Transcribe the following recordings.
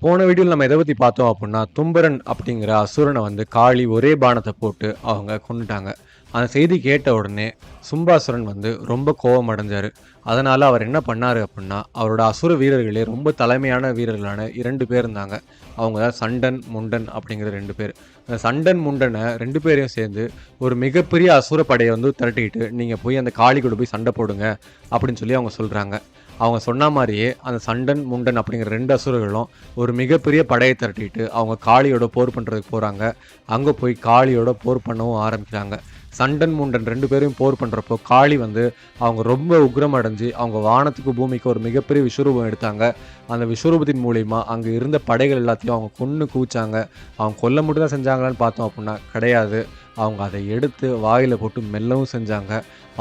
போன வீடியோல நம்ம எத பத்தி பார்த்தோம் அப்புட்ன்னா, தும்பரன் அப்படிங்கிற அசுரன வந்து காளி ஒரே பாணத்த போட்டு அவங்க கொன்னுட்டாங்க. அந்த செய்தி கேட்ட உடனே சும்பாசுரன் வந்து ரொம்ப கோவம் அடைஞ்சாரு. அதனால அவர் என்ன பண்ணாரு அப்புட்ன்னா, அவரோட அசுர வீரர்களே ரொம்ப தலைமையான வீரர்களான 2 பேர் இருந்தாங்க. அவங்க தான் சண்டன், முண்டன் அப்படிங்கிற 2 பேர். அந்த சண்டன், முண்டன 2 பேரையும் சேர்ந்து ஒரு மிகப்பெரிய அசுர படைய வந்து திரட்டிக்கிட்டு, "நீங்க போய் அந்த காளி கூட போய் சண்ட போடுங்க" அப்படின்னு சொல்லி அவங்க சொல்றாங்க. அவங்க சொன்ன மாரியே அந்த சண்டன், முண்டன் அப்படிங்கிற 2 அசுரர்களும் ஒரு மிகப்பெரிய படைய திரட்டிட்டு அவங்க காளியோட போர் பண்றதுக்கு போறாங்க. அங்க போய் காளியோட போர் பண்ணவும் ஆரம்பிக்கிறாங்க. சண்டன், முண்டன் 2 பேரையும் போர் பண்றப்போ, காளி வந்து அவங்க ரொம்ப உக்கிரம் அடைஞ்சு, அவங்க வானத்துக்கு பூமிக்கு ஒரு மிகப்பெரிய விஸ்வரூபம் எடுத்தாங்க. அந்த விஸ்வரூபத்தின் மூலியமா அங்க இருந்த படைகள் எல்லாத்தையும் அவங்க கொன்னு குவிச்சாங்க. அவங்க கொல்ல மட்டும் தான் செஞ்சாங்களான்னு பார்த்தோம் அப்புட்ன்னா, கிடையாது. அவங்க அத எடுத்து வாயில போட்டு மெல்லவும் செஞ்சாங்க.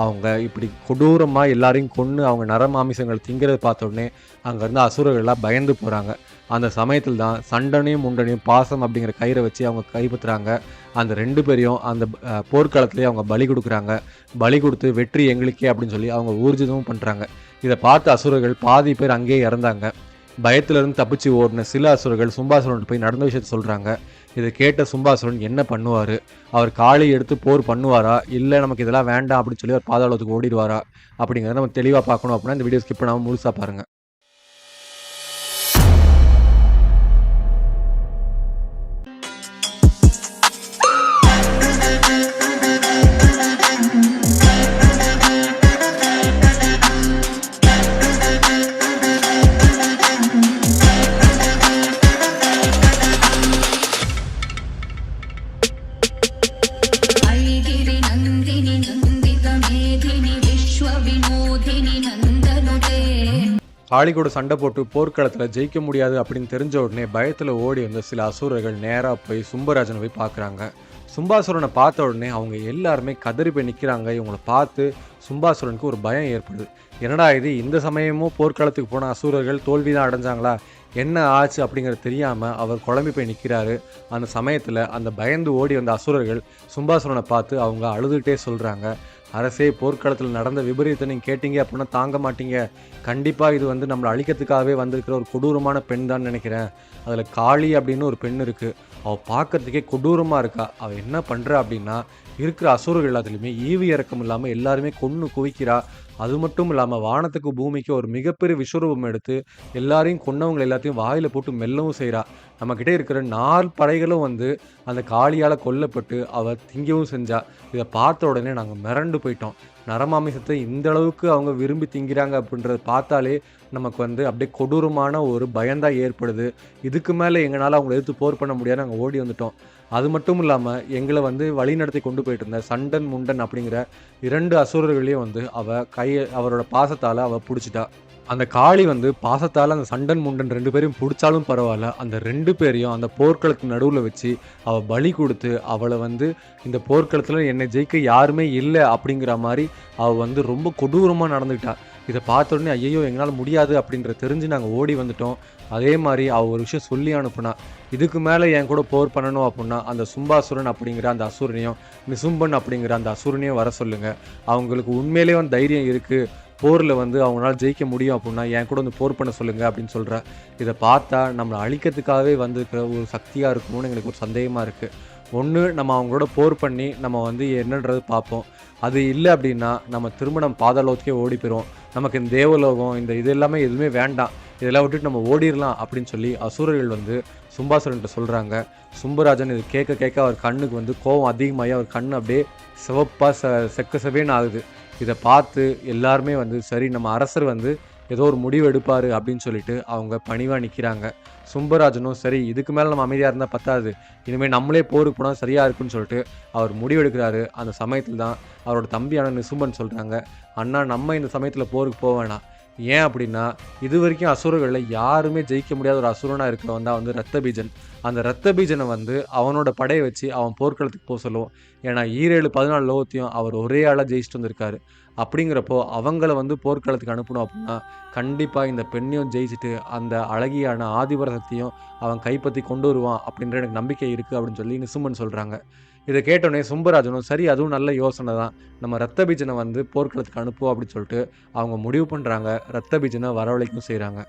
அவங்க இப்படி கொடூரமா எல்லாரையும் கொன்னு அவங்க நரமாமிசங்கள் திங்கிறத பார்த்த உடனே, அங்க இருந்த அசுரர்கள்லாம் பயந்து போறாங்க. அந்த சமயத்தில் தான் சண்டனையும், முண்டனையும் பாசம் அப்படிங்கிற கயிற வச்சு அவங்க கைப்பற்றுறாங்க. அந்த 2 பேரையும் அந்த போர்க்களத்திலேயே அவங்க பலி குடுக்குறாங்க. பலி குடுத்து வெற்றி எங்களுக்கே அப்படின்னு சொல்லி அவங்க ஊர்ஜிதமும் பண்றாங்க. இத பார்த்த அசுரர்கள் பாதி பேர் அங்கேயே இறந்தாங்க. பயத்திலிருந்து தப்பிச்சு ஓடுன சில அசுரர்கள் சும்பாசுரன்ட்ட போய் நடந்த விஷயத்த சொல்றாங்க. இத கேட்ட சும்பாசுரன் என்ன பண்ணுவாரு? அவர் காளி எடுத்து போர் பண்ணுவாரா? இல்ல நமக்கு இதெல்லாம் வேண்டாம் அப்படின்னு சொல்லி அவர் பாதாளத்துக்கு ஓடிருவாரா? அப்படிங்கிறத நம்ம தெளிவா பார்க்கணும் அப்படின்னா இந்த வீடியோ ஸ்கிப் பண்ணாம முழுசா பாருங்க. ऐगिरि नन्दिनि नन्दितमेधिनि विश्वविनोदिनि नन्दनुते காளி கூட சண்டை போட்டு போர்க்களத்துல ஜெயிக்க முடியாது அப்படின்னு தெரிஞ்ச உடனே பயத்துல ஓடி வந்த சில அசுரர்கள் நேரா போய் சும்பராஜனை போய் பார்க்குறாங்க. சும்பாசுரனை பார்த்த உடனே அவங்க எல்லாருமே கதறி போய் நிற்கிறாங்க. இவங்களை பார்த்து சும்பாசுரனுக்கு ஒரு பயம் ஏற்படுது. என்னடா இது, இந்த சமயமும் போர்க்களத்துக்கு போன அசுரர்கள் தோல்வி தான் அடைஞ்சாங்களா, என்ன ஆச்சு அப்படிங்கிறது தெரியாம அவர் குழம்பி போய் நிற்கிறாரு. அந்த சமயத்துல அந்த பயந்து ஓடி வந்த அசுரர்கள் சும்பாசுரனை பார்த்து அவங்க அழுதுகிட்டே சொல்றாங்க, அரசே, போர்க்களத்தில் நடந்த விபரீதத்தை நீங்கள் கேட்டீங்க அப்படின்னா தாங்க மாட்டீங்க. கண்டிப்பாக இது வந்து நம்மளை அழிக்கிறதுக்காகவே வந்திருக்கிற ஒரு கொடூரமான பெண் தான் நினைக்கிறேன். அதில் காளி அப்படின்னு ஒரு பெண் இருக்குது. அவள் பார்க்கறதுக்கே கொடூரமாக இருக்கா. அவள் என்ன பண்ணுறா அப்படின்னா, இருக்கிற அசுரர்கள் எல்லாத்துலேயுமே ஈவு இறக்கம் இல்லாமல் எல்லாருமே கொன்று குவிக்கிறா. அது மட்டும் இல்லாமல் வானத்துக்கு பூமிக்கு ஒரு மிகப்பெரிய விஸ்வரூபம் எடுத்து எல்லாரையும் கொன்னவங்க எல்லாத்தையும் வாயில் போட்டு மெல்லவும் செய்கிறா. நம்மக்கிட்ட இருக்கிற 4 படைகளும் வந்து அந்த காளியால் கொல்லப்பட்டு அவள் திங்கவும் செஞ்சா. இதை பார்த்த உடனே நாங்கள் மிரண்டு போயிட்டோம். நரமாமிசத்தை இந்த அளவுக்கு அவங்க விரும்பி திங்கிறாங்க அப்படின்றத பார்த்தாலே நமக்கு வந்து அப்படியே கொடூரமான ஒரு பயம்தான் ஏற்படுது. இதுக்கு மேலே எங்களால் அவங்களை எதிர்த்து போர் பண்ண முடியாது, நாங்கள் ஓடி வந்துட்டோம். அது மட்டும் இல்லாமல் எங்களை வந்து வழிநடத்தி கொண்டு போயிட்டு இருந்த சண்டன், முண்டன் அப்படிங்கிற 2 அசுரர்களையும் வந்து அவரோட பாசத்தால் அவள் பிடிச்சிட்டா. அந்த காளி வந்து பாசத்தால் அந்த சண்டன், முண்டன் 2 பேரையும் பிடிச்சாலும் பரவாயில்ல, அந்த 2 பேரையும் அந்த போர்க்களத்துக்கு நடுவில் வச்சு அவள் பலி கொடுத்து அவளை வந்து இந்த போர்க்களத்தில் என்னை ஜெயிக்க யாருமே இல்லை அப்படிங்கிற மாதிரி அவள் வந்து ரொம்ப கொடூரமாக நடந்துக்கிட்டா. இதை பார்த்த உடனே ஐயோ எங்களால் முடியாது அப்படின்ற தெரிஞ்சு நாங்கள் ஓடி வந்துட்டோம். அதே மாதிரி அவள் ஒரு விஷயம் சொல்லி அனுப்புனா, இதுக்கு மேலே என் கூட போர் பண்ணணும் அப்படின்னா அந்த சும்பாசுரன் அப்படிங்கிற அந்த அசுரனையும் நிசும்பன் அப்படிங்கிற அந்த அசுரனையும் வர சொல்லுங்கள். அவங்களுக்கு உண்மையிலேயே வந்து தைரியம் இருக்குது, போரில் வந்து அவங்களால ஜெயிக்க முடியும் அப்படின்னா என் கூட வந்து போர் பண்ண சொல்லுங்கள் அப்படின்னு சொல்கிறா. இதை பார்த்தா நம்மளை அழிக்கிறதுக்காகவே வந்திருக்கிற ஒரு சக்தியாக இருக்குமோன்னு எங்களுக்கு ஒரு சந்தேகமாக இருக்குது. ஒன்று, நம்ம அவங்களோட போர் பண்ணி நம்ம வந்து என்னன்றது பார்ப்போம். அது இல்லை அப்படின்னா நம்ம திரும்ப நம்ம பாதாளத்துக்கே ஓடி போயிடுவோம். நமக்கு இந்த தேவலோகம் இந்த இது எல்லாமே எதுவுமே வேண்டாம், இதெல்லாம் விட்டுட்டு நம்ம ஓடிடலாம் அப்படின்னு சொல்லி அசுரர்கள் வந்து சும்பாசுரன்ட்ட சொல்கிறாங்க. சும்பராஜன் இது கேட்க கேட்க அவர் கண்ணுக்கு வந்து கோபம் அதிகமாகி அவர் கண் அப்படியே சிவப்பாக செக்க செவேன்னு ஆகுது. இதை பார்த்து எல்லாருமே வந்து சரி, நம்ம அரசர் வந்து ஏதோ ஒரு முடிவு எடுப்பார் அப்படின்னு சொல்லிட்டு அவங்க பணிவாக நிற்கிறாங்க. சும்பராஜனும் சரி, இதுக்கு மேலே நம்ம அமைதியாக இருந்தால் பத்தாது, இனிமேல் நம்மளே போருக்கு போனால் சரியாக இருக்குன்னு சொல்லிட்டு அவர் முடிவெடுக்கிறாரு. அந்த சமயத்தில் தான் அவரோட தம்பியான நிசும்பன் சொல்கிறாங்க, அண்ணா நம்ம இந்த சமயத்தில் போருக்கு போக வேணாம். ஏன் அப்படின்னா, இது வரைக்கும் அசுரர்களில் யாருமே ஜெயிக்க முடியாத ஒரு அசுரனாக இருக்கிறவன் தான் வந்து ரத்தபீஜன். அந்த ரத்தபீஜனை வந்து அவனோட படையை வச்சு அவன் போர்க்களத்துக்கு போக சொல்லுவோம். ஏன்னா 14 லோகத்தையும் அவர் ஒரே ஆளாக ஜெயிச்சுட்டு வந்திருக்காரு. அப்படிங்கிறப்போ அவங்கள வந்து போர்க்களத்துக்கு அனுப்பணும் அப்படின்னா கண்டிப்பாக இந்த பெண்ணையும் ஜெயிச்சுட்டு அந்த அழகியான ஆதிபரசத்தையும் அவன் கைப்பற்றி கொண்டு வருவான் அப்படின்ற எனக்கு நம்பிக்கை இருக்குது அப்படின்னு சொல்லி நிசும்பன் சொல்கிறாங்க. இதை கேட்டோடனே சும்பராஜனும் சரி, அதுவும் நல்ல யோசனை தான், நம்ம ரத்தபீஜனை வந்து போர்க்களத்துக்கு அனுப்புவோம் அப்படின்னு சொல்லிட்டு அவங்க முடிவு பண்ணுறாங்க. ரத்தபீஜனை வரவழைக்கும் செய்கிறாங்க.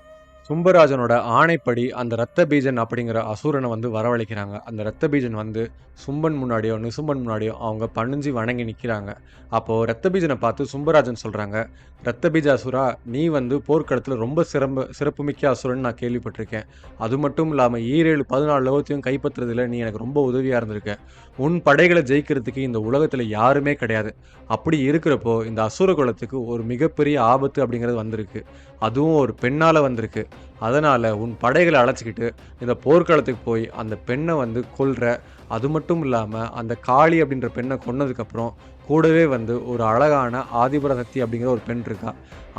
சும்பராஜனோட ஆணைப்படி அந்த ரத்த பீஜன் அப்படிங்கிற அசுரனை வந்து வரவழைக்கிறாங்க. அந்த ரத்த பீஜன் வந்து சும்பன் முன்னாடியோ நிசும்பன் முன்னாடியோ அவங்க பணிஞ்சு வணங்கி நிற்கிறாங்க. அப்போது ரத்த பீஜனை பார்த்து சும்பராஜன் சொல்கிறாங்க, ரத்த பீஜ அசுரா, நீ வந்து போர்க்களத்தில் ரொம்ப சிறப்புமிக்க அசுரன் நான் கேள்விப்பட்டிருக்கேன். அது மட்டும் இல்லாமல் 14 லோகத்தையும் கைப்பற்றுறதுல நீ எனக்கு ரொம்ப உதவியாக இருந்திருக்க. உன் படைகளை ஜெயிக்கிறதுக்கு இந்த உலகத்தில் யாருமே கிடையாது. அப்படி இருக்கிறப்போ இந்த அசுர குலத்துக்கு ஒரு மிகப்பெரிய ஆபத்து அப்படிங்கிறது வந்திருக்கு. அதுவும் ஒரு பெண்ணால் வந்திருக்கு. அதனால் உன் படைகளை அழைச்சிக்கிட்டு இந்த போர்க்களத்துக்கு போய் அந்த பெண்ணை வந்து கொல்ற. அது மட்டும் இல்லாமல் அந்த காளி அப்படின்ற பெண்ணை கொன்னதுக்கப்புறம் கூடவே வந்து ஒரு அழகான ஆதிபராசக்தி அப்படிங்கிற ஒரு பெண் இருக்கா.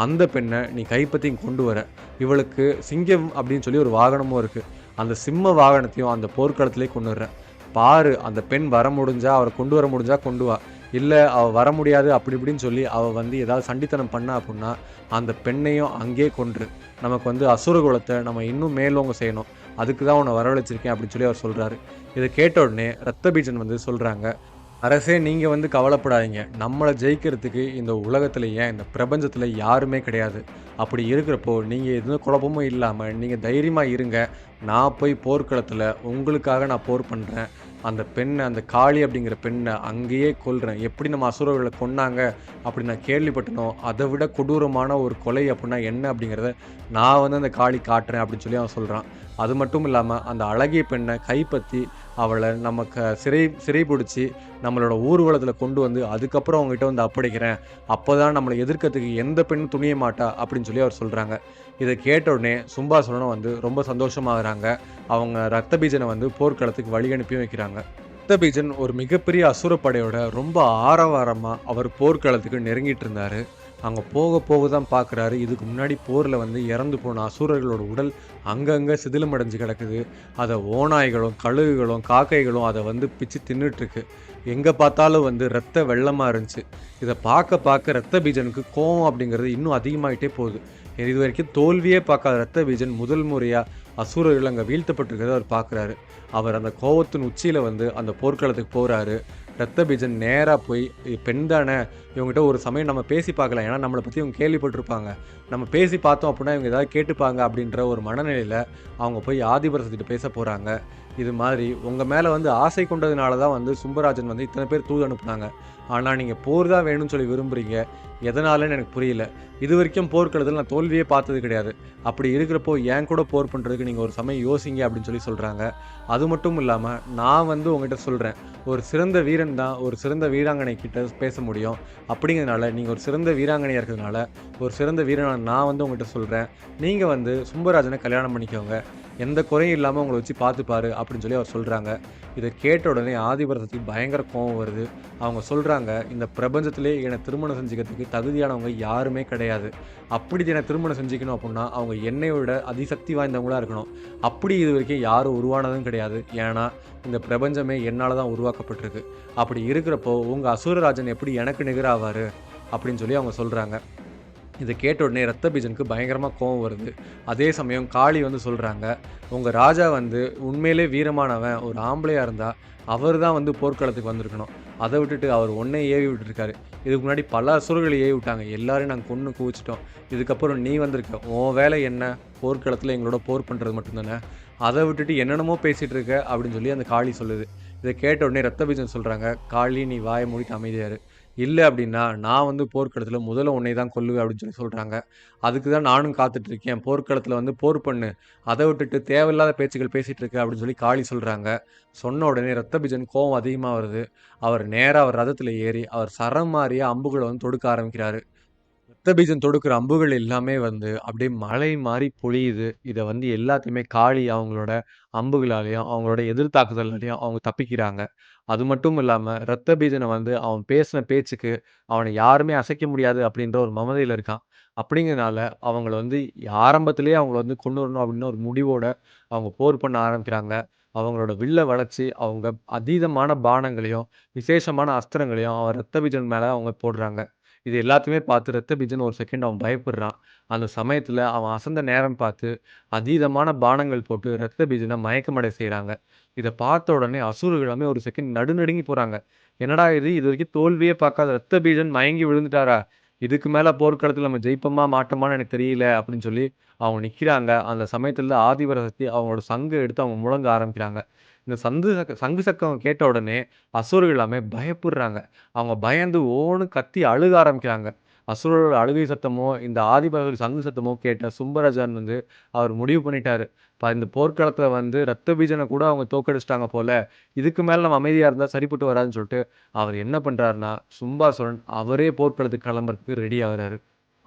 அந்த பெண்ணை நீ கைப்பற்றி கொண்டு வர. இவளுக்கு சிங்கம் அப்படின்னு சொல்லி ஒரு வாகனமும் இருக்குது. அந்த சிம்ம வாகனத்தையும் அந்த போர்க்களத்திலே கொண்டு வர்ற. பாரு, அந்த பெண் வர முடிஞ்சா அவரை கொண்டு வர முடிஞ்சா கொண்டு வா. இல்லை அவள் வர முடியாது அப்படி இப்படின்னு சொல்லி அவள் வந்து ஏதாவது சண்டித்தனம் பண்ணா அப்படின்னா அந்த பெண்ணையும் அங்கேயே கொன்று. நமக்கு வந்து அசுர குலத்தை நம்ம இன்னும் மேலோங்க செய்யணும். அதுக்கு தான் உன்னை வரவழைச்சிருக்கேன் அப்படின்னு சொல்லி அவர் சொல்கிறாரு. இதை கேட்ட உடனே ரத்த பீஜன் வந்து சொல்கிறாங்க, அரசே நீங்கள் வந்து கவலைப்படாதீங்க. நம்மளை ஜெயிக்கிறதுக்கு இந்த உலகத்தில் ஏன் இந்த பிரபஞ்சத்தில் யாருமே கிடையாது. அப்படி இருக்கிறப்போ நீங்கள் எதுவும் குழப்பமும் இல்லாமல் நீங்கள் தைரியமாக இருங்க. நான் போய் போர்க்களத்தில் உங்களுக்காக நான் போர் பண்ணுறேன். அந்த பெண்ணை, அந்த காளி அப்படிங்கிற பெண்ணை அங்கேயே கொல்றேன். எப்படி நம்ம அசுரர்களை கொன்னாங்க அப்படி நான் கேள்விப்பட்டனோ அதை விட கொடூரமான ஒரு கொலை அப்படின்னா என்ன அப்படிங்கிறத நான் வந்து அந்த காளி காட்டுறேன் அப்படின்னு சொல்லி அவன் சொல்கிறான். அது மட்டும் இல்லாமல் அந்த அழகிய பெண்ணை கைப்பற்றி அவளை நமக்கு சிறை பிடிச்சி நம்மளோட ஊர்வலத்தில் கொண்டு வந்து அதுக்கப்புறம் அவங்ககிட்ட வந்து அப்படைக்கிறேன். அப்போ தான் நம்மளை எதிர்க்கிறதுக்கு எந்த பெண்ணும் துணிய மாட்டா அப்படின்னு சொல்லி அவர் சொல்கிறாங்க. இதை கேட்ட உடனே சும்பாசுரனும் வந்து ரொம்ப சந்தோஷமாகறாங்க. அவங்க ரத்த பீஜனை வந்து போர்க்களத்துக்கு வழி அனுப்பியும் வைக்கிறாங்க. ரத்த பீஜன் ஒரு மிகப்பெரிய அசுரப்படையோட ரொம்ப ஆரவாரமாக அவர் போர்க்களத்துக்கு நெருங்கிட்டு இருந்தார். அங்கே போக போக தான் பார்க்குறாரு, இதுக்கு முன்னாடி போரில் வந்து இறந்து போன அசுரர்களோட உடல் அங்கங்கே சிதிலமடைஞ்சு கிடக்குது. அதை ஓநாய்களும் கழுகுகளும் காக்கைகளும் அதை வந்து பிச்சு தின்னுட்டுருக்கு. எங்கே பார்த்தாலும் வந்து ரத்த வெள்ளமாக இருந்துச்சு. இதை பார்க்க பார்க்க ரத்த பீஜனுக்கு கோவம் அப்படிங்கிறது இன்னும் அதிகமாகிட்டே போகுது. இது வரைக்கும் தோல்வியே பார்க்காத ரத்த பீஜன் முதல் முறையாக அசுரர்கள் அங்கே வீழ்த்தப்பட்டிருக்கிறத அவர் பார்க்குறாரு. அவர் அந்த கோவத்தின் உச்சியில் வந்து அந்த போர்க்களத்துக்கு போகிறாரு. ரத்த பீஜன் நேராக போய், பெண் தானே, இவங்ககிட்ட ஒரு சமயம் நம்ம பேசி பார்க்கலாம். ஏன்னா நம்மளை பற்றி இவங்க கேள்விப்பட்டிருப்பாங்க. நம்ம பேசி பார்த்தோம் அப்படின்னா இவங்க ஏதாவது கேட்டுப்பாங்க அப்படின்ற ஒரு மனநிலையில் அவங்க போய் ஆதிபராசக்திகிட்ட பேச போகிறாங்க. இது மாதிரி உங்கள் மேலே வந்து ஆசை கொண்டதுனால தான் வந்து சும்பராஜன் வந்து இத்தனை பேர் தூது அனுப்புனாங்க. ஆனால் நீங்கள் போர் தான் வேணும்னு சொல்லி விரும்புகிறீங்க. எதனாலன்னு எனக்கு புரியல. இது வரைக்கும் போர்க்களத்தில் நான் தோல்வியே பார்த்தது கிடையாது. அப்படி இருக்கிறப்போ என் கூட போர் பண்ணுறதுக்கு நீங்கள் ஒரு சமயம் யோசிங்க அப்படின்னு சொல்லி சொல்கிறாங்க. அது மட்டும் இல்லாமல் நான் வந்து உங்கள்கிட்ட சொல்கிறேன், ஒரு சிறந்த வீரன் தான் ஒரு சிறந்த வீராங்கனை கிட்ட பேச முடியும். அப்படிங்கிறதுனால நீங்கள் ஒரு சிறந்த வீராங்கனையாக இருக்கிறதுனால ஒரு சிறந்த வீரனாக நான் வந்து உங்கள்கிட்ட சொல்கிறேன், நீங்கள் வந்து சும்பராஜனை கல்யாணம் பண்ணிக்கோங்க. எந்த குறையும் இல்லாமல் உங்களை வச்சு பார்த்துப்பாரு அப்படின்னு சொல்லி அவர் சொல்கிறாங்க. இதை கேட்ட உடனே ஆதிபராசக்திக்கு பயங்கர கோபம் வருது. அவங்க சொல்கிறாங்க, இந்த பிரபஞ்சத்திலே என்னை திருமணம் செஞ்சுக்கிறதுக்கு தகுதியானவங்க யாருமே கிடையாது. அப்படி என்னை திருமணம் செஞ்சுக்கணும் அப்படின்னா அவங்க என்னை விட அதிசக்தி வாய்ந்தவங்களாக இருக்கணும். அப்படி இது வரைக்கும் யாரும் உருவானதும் கிடையாது. ஏன்னா இந்த பிரபஞ்சமே என்னால் தான் உருவாக்கப்பட்டிருக்கு. அப்படி இருக்கிறப்போ உங்கள் அசுரராஜன் எப்படி எனக்கு நிகராவார் அப்படின்னு சொல்லி அவங்க சொல்கிறாங்க. இதை கேட்ட உடனே ரத்த பீஜனுக்கு பயங்கரமாக கோவம் வருது. அதே சமயம் காளி வந்து சொல்கிறாங்க, உங்கள் ராஜா வந்து உண்மையிலே வீரமானவன், ஒரு ஆம்பளையாக இருந்தால் அவர் தான் வந்து போர்க்களத்துக்கு வந்திருக்கணும். அதை விட்டுட்டு அவர் ஒன்றை ஏவி விட்டுருக்காரு. இதுக்கு முன்னாடி பல அசுரர்களை ஏவி விட்டாங்க. எல்லாரையும் நாங்கள் கொன்று குவிச்சிட்டோம். இதுக்கப்புறம் நீ வந்திருக்க, உன் வேலை என்ன? போர்க்களத்தில் எங்களோட போர் பண்ணுறது மட்டும்தானே. அதை விட்டுட்டு என்னென்னமோ பேசிகிட்டு இருக்க அப்படின்னு சொல்லி அந்த காளி சொல்லுது. இதை கேட்ட உடனே ரத்த பீஜன் சொல்கிறாங்க, காளி நீ வாயை மூடிட்டு அமைதியாரு. இல்லை அப்படின்னா நான் வந்து போர்க்களத்தில் முதல்ல உன்னை தான் கொல்லுவேன் அப்படின்னு சொல்லி சொல்கிறாங்க. அதுக்கு தான் நானும் காத்துட்ருக்கேன். போர்க்களத்தில் வந்து போர் பண்ணு, அதை விட்டுட்டு தேவையில்லாத பேச்சுக்கள் பேசிகிட்டு இருக்க அப்படின்னு சொல்லி காளி சொல்கிறாங்க. சொன்ன உடனே ரத்த பீஜன் கோவம் அதிகமாக வருது. அவர் நேராக அவர் ரதத்தில் ஏறி அவர் சரம் மாறிய அம்புகளை வந்து தொடுக்க ஆரம்பிக்கிறாரு. ரத்த பீஜன் தொடுக்கிற அம்புகள் எல்லாமே வந்து அப்படியே மழை மாதிரி பொழியுது. இதை வந்து எல்லாத்தையுமே காளி அவங்களோட அம்புகளாலேயும் அவங்களோட எதிர்த்தாக்குதலாலேயும் அவங்க தப்பிக்கிறாங்க. அது மட்டும் இல்லாமல் ரத்த பீஜனை வந்து அவன் பேசின பேச்சுக்கு அவனை யாருமே அசைக்க முடியாது அப்படின்ற ஒரு மமதையில் இருக்கான். அப்படிங்கிறதுனால அவங்கள வந்து ஆரம்பத்திலேயே அவங்கள வந்து கொண்டு வரணும் அப்படின்னு ஒரு முடிவோட அவங்க போர் பண்ண ஆரம்பிக்கிறாங்க. அவங்களோட வில்லை வளைச்சி அவங்க அதீதமான பானங்களையும் விசேஷமான அஸ்திரங்களையும் அவன் ரத்த பீஜன் மேலே அவங்க போடுறாங்க. இது எல்லாத்தையுமே பார்த்து ரத்த பீஜன் ஒரு செகண்ட் அவன் பயப்படுறான். அந்த சமயத்தில் அவன் அசந்த நேரம் பார்த்து அதீதமான பானங்கள் போட்டு ரத்த பீஜனை மயக்கமடைய செய்கிறாங்க. இதை பார்த்த உடனே அசுரர்கள் எல்லாமே ஒரு செகண்ட் நடுநடுங்கி போகிறாங்க. என்னடா இது, இது வரைக்கும் தோல்வியே பார்க்காத ரத்த பீஜன் மயங்கி விழுந்துட்டாரா? இதுக்கு மேலே போர்க்களத்தில் நம்ம ஜெயிப்போமா மாட்டோமான்னு எனக்கு தெரியல அப்படின்னு சொல்லி அவங்க நிக்கிறாங்க. அந்த சமயத்துல ஆதிபராசக்தி அவங்களோட சங்க எடுத்து அவங்க முழங்க ஆரம்பிக்கிறாங்க. இந்த சங்கு சக்கரம் கேட்ட உடனே அசுரர்கள் எல்லாமே பயப்படுறாங்க. அவங்க பயந்து ஓன்னு கத்தி அழுக ஆரம்பிக்கிறாங்க. அசுரரோட அழுகை சத்தமும், இந்த ஆதிபராசக்தி சங்கு சத்தமும் கேட்ட சும்பராஜன் வந்து அவர் முடிவு பண்ணிட்டாரு. இந்த போர்க்களத்துல வந்து ரத்த பீஜன கூட அவங்க தோற்கடிச்சுட்டாங்க போல. இதுக்கு மேல நம்ம அமைதியா இருந்தா சரிப்பட்டு வராதுன்னு சொல்லிட்டு, அவர் என்ன பண்றாருன்னா, சும்பாசுரன் அவரே போர்க்களத்துக்கு கிளம்புறதுக்கு ரெடி ஆகுறாரு.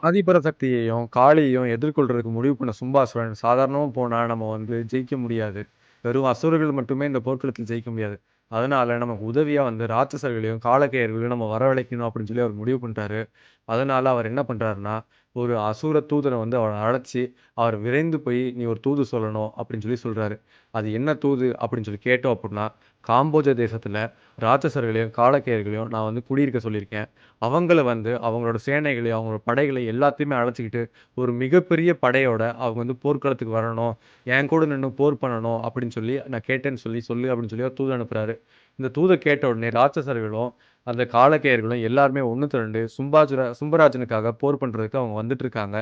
ஆதிபராசக்தியையும், காளியையும் எதிர்கொள்றதுக்கு முடிவு பண்ண சும்பாசுரன், சாதாரணமா போனா நம்ம வந்து ஜெயிக்க முடியாது. வெறும் அசுரர்கள் மட்டுமே இந்த போர்க்களத்தில் ஜெயிக்க முடியாது. அதனால நமக்கு உதவியா வந்து ராட்சசர்களையும், காலகேயர்களையும் நம்ம வரவழைக்கணும் அப்படின்னு சொல்லி அவர் முடிவு பண்றாரு. அதனால அவர் என்ன பண்றாருன்னா, ஒரு அசுர தூதன வந்து அவர அழைச்சு, அவர் விரைந்து போய் "நீ ஒரு தூது சொல்லணும்" அப்படின்னு சொல்லி சொல்றாரு. அது என்ன தூது அப்படின்னு சொல்லி கேட்டோம் அப்புட்ன்னா, காம்போஜ தேசத்துல ராட்சசர்களையும், காலகேயர்களையும் நான் வந்து குடியிருக்க சொல்லியிருக்கேன். அவங்கள வந்து அவங்களோட சேனைகளையும், அவங்களோட படைகளை எல்லாத்தையுமே அழைச்சுக்கிட்டு, ஒரு மிகப்பெரிய படையோட அவங்க வந்து போர்க்களத்துக்கு வரணும். என் கூட நின்னு போர் பண்ணணும் அப்படின்னு சொல்லி நான் கேட்டேன்னு சொல்லு அப்படின்னு சொல்லி அவர் தூது அனுப்புறாரு. இந்த தூத கேட்ட உடனே ராட்சசர்களும், அந்த காலகேயர்களும் எல்லாருமே ஒண்ணு திரண்டு சும்பராஜனுக்காக போர் பண்றதுக்கு அவங்க வந்துட்டு இருக்காங்க.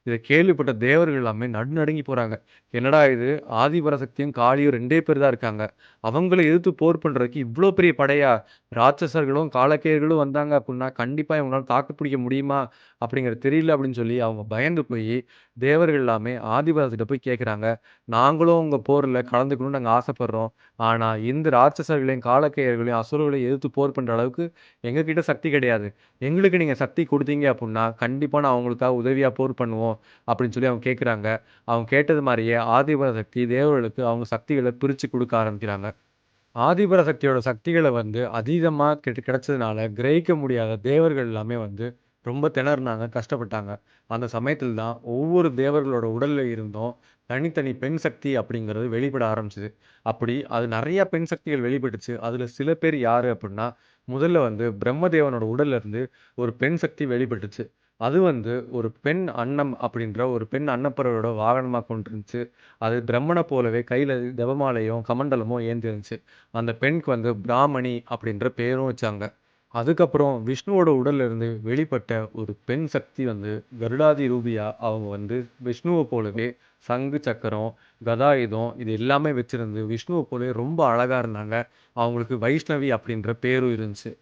இத கேள்விப்பட்ட தேவர்கள் எல்லாமே நடுநடுங்கி போறாங்க. என்னடா இது ஆதிபராசக்தியும், காளியும் 2 பேர் தான் இருக்காங்க. அவங்கள எதிர்த்து போர் பண்றதுக்கு இவ்ளோ பெரிய படையா? ராட்சசர்களும், காலகேயர்களும் வந்தாங்க அப்புட்ன்னா, கண்டிப்பா இவங்களால தாக்கு பிடிக்க முடியுமா? அப்படிங்கிறது தெரியல அப்படின்னு சொல்லி அவங்க பயந்து போயி, தேவர்கள் எல்லாமே ஆதிபராசக்திட்ட போய் கேட்கறாங்க. நாங்களும் உங்க போர்ல கலந்துக்கணும்னு நாங்க ஆசைப்படுறோம். ஆனா இந்த ராட்சசர்களையும், காலகேயர்களையும், அசுரர்களையும் எதிர்த்து போர் பண்ற அளவுக்கு எங்ககிட்ட சக்தி கிடையாது. எங்களுக்கு நீங்க சக்தி குடுத்தீங்க அப்புட்ன்னா, கண்டிப்பா நான் உங்களுக்காக உதவியா போர் பண்ணுவோம் அப்படின்னு சொல்லி அவங்க கேட்கறாங்க. அவங்க கேட்டது மாரியே ஆதிபராசக்தி தேவர்களுக்கு அவங்க சக்திகள பிரிச்சு குடுக்க ஆரம்பிக்கிறாங்க. ஆதிபராசக்தியோட சக்திகள வந்து அதீதமா கிடைச்சதுனால, கிரகிக்க முடியாத தேவர்கள் எல்லாமே வந்து ரொம்ப திணறுனாங்க, கஷ்டப்பட்டாங்க. அந்த சமயத்துல தான் ஒவ்வொரு தேவர்களோட உடல்ல இருந்தும் தனித்தனி பெண் சக்தி அப்படிங்கிறது வெளிப்பட ஆரம்பிச்சது. அப்படி அது நெறைய பெண் சக்திகள் வெளிப்பட்டுச்சு. அதுல சில பேர் யாரு அப்புட்ன்னா, முதல்ல வந்து பிரம்மதேவனோட உடல்ல இருந்து ஒரு பெண் சக்தி வெளிப்பட்டுச்சு. அது வந்து ஒரு பெண் அன்னம் அப்படின்ற ஒரு பெண் அன்னப்பறவையோட வாகனமா கொண்டிருந்துச்சு. அது பிரம்மன போலவே கையில ஜெபமாலையும், கமண்டலமும் ஏந்தி இருந்துச்சு. அந்த பெண்ணுக்கு வந்து பிராமணி அப்படின்ற பேரும் வச்சாங்க. அதுக்கப்புறம் விஷ்ணுவோட உடல்ல இருந்து வெளிப்பட்ட ஒரு பெண் சக்தி வந்து கருடாதி ரூபியா அவங்க வந்து விஷ்ணுவ போலவே சங்கு சக்கரம், கதாயுதம் இது எல்லாமே வச்சிருந்து விஷ்ணுவ போலவே ரொம்ப அழகா இருந்தாங்க. அவங்களுக்கு வைஷ்ணவி அப்படின்ற பேரும் இருந்துச்சு.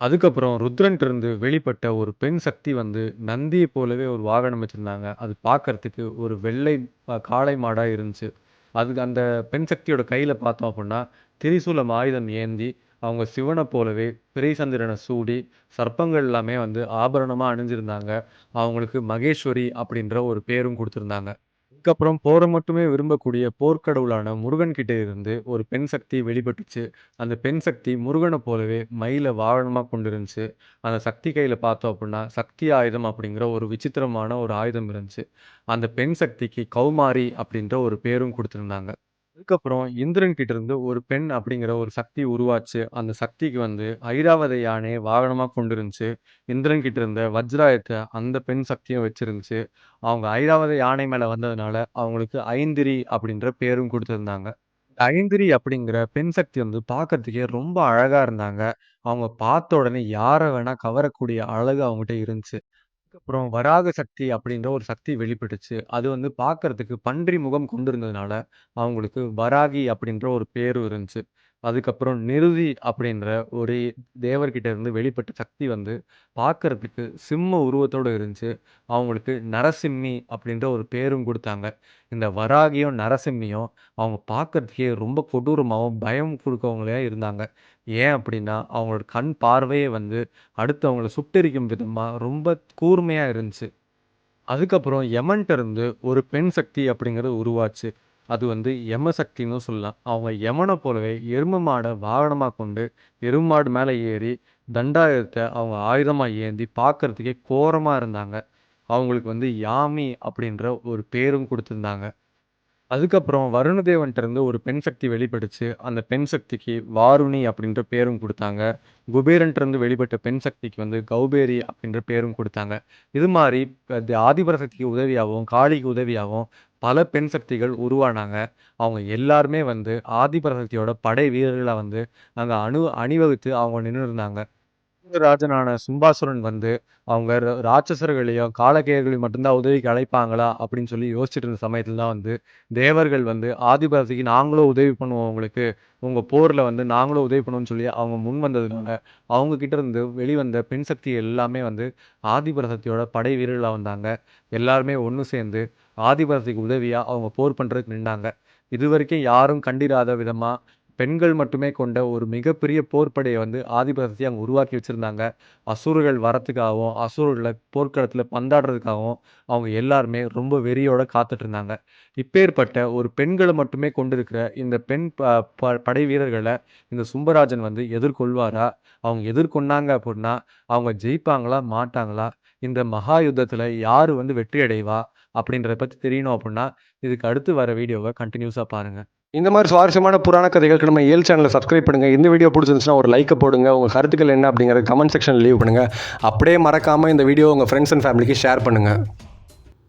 அதுக்கப்புறம் ருத்ரன்ட்ட இருந்து வெளிப்பட்ட ஒரு பெண் சக்தி வந்து நந்திய போலவே ஒரு வாகனம் வச்சிருந்தாங்க. அது பார்க்கறதுக்கு ஒரு வெள்ளை காளை மாடா இருந்துச்சு. அதுக்கு அந்த பெண் சக்தியோட கையில பார்த்தோம் அப்புட்ன்னா, திரிசூலம் ஆயுதம் ஏந்தி, அவங்க சிவன போலவே பிறைசந்திரன சூடி, சர்ப்பங்கள் எல்லாமே வந்து ஆபரணமா அணிஞ்சிருந்தாங்க. அவங்களுக்கு மகேஸ்வரி அப்படின்ற ஒரு பேரும் குடுத்திருந்தாங்க. அதுக்கப்புறம் போர மட்டுமே விரும்பக்கூடிய போர்க்கடவுளான முருகன் கிட்ட இருந்து ஒரு பெண் சக்தி வெளிப்பட்டுச்சு. அந்த பெண் சக்தி முருகன போலவே மயில வாகனமா கொண்டிருந்துச்சு. அந்த சக்தி கையில பார்த்தோம் அப்புட்ன்னா, சக்தி ஆயுதம் அப்படிங்கிற ஒரு விசித்திரமான ஒரு ஆயுதம் இருந்துச்சு. அந்த பெண் சக்திக்கு கௌமாரி அப்படின்ற ஒரு பேரும் குடுத்திருந்தாங்க. அதுக்கப்புறம் இந்திரன் கிட்ட இருந்து ஒரு பெண் அப்படிங்கிற ஒரு சக்தி உருவாச்சு. அந்த சக்திக்கு வந்து ஐராவத யானைய வாகனமா கொண்டிருந்துச்சு. இந்திரன் கிட்ட இருந்த வஜ்ராயுதத்த அந்த பெண் சக்தியும் வச்சிருந்துச்சு. அவங்க ஐராவத யானை மேல வந்ததுனால, அவங்களுக்கு ஐந்திரி அப்படின்ற பேரும் குடுத்திருந்தாங்க. ஐந்திரி அப்படிங்கிற பெண் சக்தி வந்து பார்க்கறதுக்கே ரொம்ப அழகா இருந்தாங்க. அவங்க பார்த்த உடனே யார வேணா கவரக்கூடிய அழகு அவங்ககிட்ட இருந்துச்சு. அப்புறம் வராக சக்தி அப்படின்ற ஒரு சக்தி வெளிப்பட்டுச்சு. அது வந்து பார்க்கறதுக்கு பன்றி முகம் கொண்டிருந்ததுனால, அவங்களுக்கு வராகி அப்படின்ற ஒரு பேரும் இருந்துச்சு. அதுக்கப்புறம் நிருதி அப்படின்ற ஒரு தேவர்கிட்ட இருந்து வெளிப்பட்ட சக்தி வந்து பார்க்கறதுக்கு சிம்ம உருவத்தோட இருந்துச்சு. அவங்களுக்கு நரசிம்மி அப்படின்ற ஒரு பேரும் குடுத்தாங்க. இந்த வராகியும், நரசிம்மியும் அவங்க பார்க்கறதுக்கே ரொம்ப கொடூரமாவும், பயம் குடுக்கவங்களா இருந்தாங்க. ஏன் அப்படின்னா, அவங்களோட கண் பார்வையே வந்து அடுத்தவங்கள சுட்டெரிக்கும் விதமா ரொம்ப கூர்மையா இருந்துச்சு. அதுக்கப்புறம் யமன்ட்ட இருந்து ஒரு பெண் சக்தி அப்படிங்கிறது உருவாச்சு. அது வந்து யம சக்தின்னு சொல்லலாம். அவங்க யமன போலவே எரும மாட வாகனமா கொண்டு, எரும மாடு மேல ஏறி தண்டாயுதத்த அவங்க ஆயுதமா ஏந்தி பார்க்கறதுக்கே கோரமா இருந்தாங்க. அவங்களுக்கு வந்து யாமி அப்படின்ற ஒரு பேரும் குடுத்திருந்தாங்க. அதுக்கப்புறம் வருணதேவன்ட்ட இருந்து ஒரு பெண் சக்தி வெளிப்பட்டுச்சு. அந்த பெண் சக்திக்கு வாருணி அப்படின்ற பேரும் குடுத்தாங்க. குபேரன்ட்ட இருந்து வெளிப்பட்ட பெண் சக்திக்கு வந்து கௌபேரி அப்படின்ற பேரும் குடுத்தாங்க. இது மாரி ஆதிபராசக்திக்கு உதவியாவும், காளிக்கு உதவியாவும் பல பெண் சக்திகள் உருவானாங்க. அவங்க எல்லாருமே வந்து ஆதிபராசக்தியோட படை வீரர்களா வந்து அங்க அணிவகுத்து அவங்க நின்னுருந்தாங்க. ராஜனான சிம்பாசுரன் வந்து அவங்க ராட்சசர்களையும் காலகேயர்களையும் மட்டும்தான் உதவிக்கு அழைப்பாங்களா அப்படின்னு சொல்லி யோசிச்சுட்டு இருந்த சமயத்துல தான் வந்து தேவர்கள் வந்து ஆதிபராசக்திக்கு நாங்களும் உதவி பண்ணுவோம், உங்களுக்கு உங்க போர்ல வந்து நாங்களும் உதவி பண்ணுவோம்னு சொல்லி அவங்க முன் வந்ததுனால அவங்க கிட்ட இருந்து வெளிவந்த பெண் சக்தி எல்லாமே வந்து ஆதிபராசக்தியோட படை வீரர்களா வந்தாங்க. எல்லாருமே ஒன்று சேர்ந்து ஆதிபராசக்திக்கு உதவியா அவங்க போர் பண்றதுக்கு நின்னாங்க. இதுவரைக்கும் யாரும் கண்டிராத விதமா பெண்கள் மட்டுமே கொண்ட ஒரு மிகப்பெரிய போர்ப்படையை வந்து ஆதிபராசக்தி அங்க உருவாக்கி வச்சிருந்தாங்க. அசுரர்கள் வரத்துக்காகவும், அசுரர்களை போர்க்களத்துல பந்தாடுறதுக்காகவும் அவங்க எல்லாருமே ரொம்ப வெறியோட காத்துட்டு இருந்தாங்க. இப்பேற்பட்ட ஒரு பெண்களை மட்டுமே கொண்டிருக்கிற இந்த பெண் படை வீரர்களை இந்த சும்பராஜன் வந்து எதிர்கொள்வாரா? அவங்க எதிர்கொண்டாங்க அப்படின்னா அவங்க ஜெயிப்பாங்களா? மாட்டாங்களா? இந்த மகா யுத்தத்துல யாரு வந்து வெற்றி அடைவா? அப்படின்றத பத்தி தெரியணும் அப்படின்னா இதுக்கு அடுத்து வர வீடியோவை கண்டினியூஸா பாருங்க. இந்த மாதிரி சுவாரஸ்யமான புராண கதைகளுக்கு நம்ம ஏல் சேனலை சப்ஸ்கிரைப் பண்ணுங்கள். இந்த வீடியோ பிடிச்சிருந்துச்சுன்னா ஒரு லைக்கை போடுங்க. உங்கள் கருத்துக்கள் என்ன அப்படிங்கிறத கமெண்ட் செக்ஷனில் லீவ் பண்ணுங்கள். அப்படியே மறக்காமல் இந்த வீடியோ உங்கள் ஃப்ரெண்ட்ஸ் அண்ட் ஃபேமிலிக்கு ஷேர் பண்ணுங்கள்.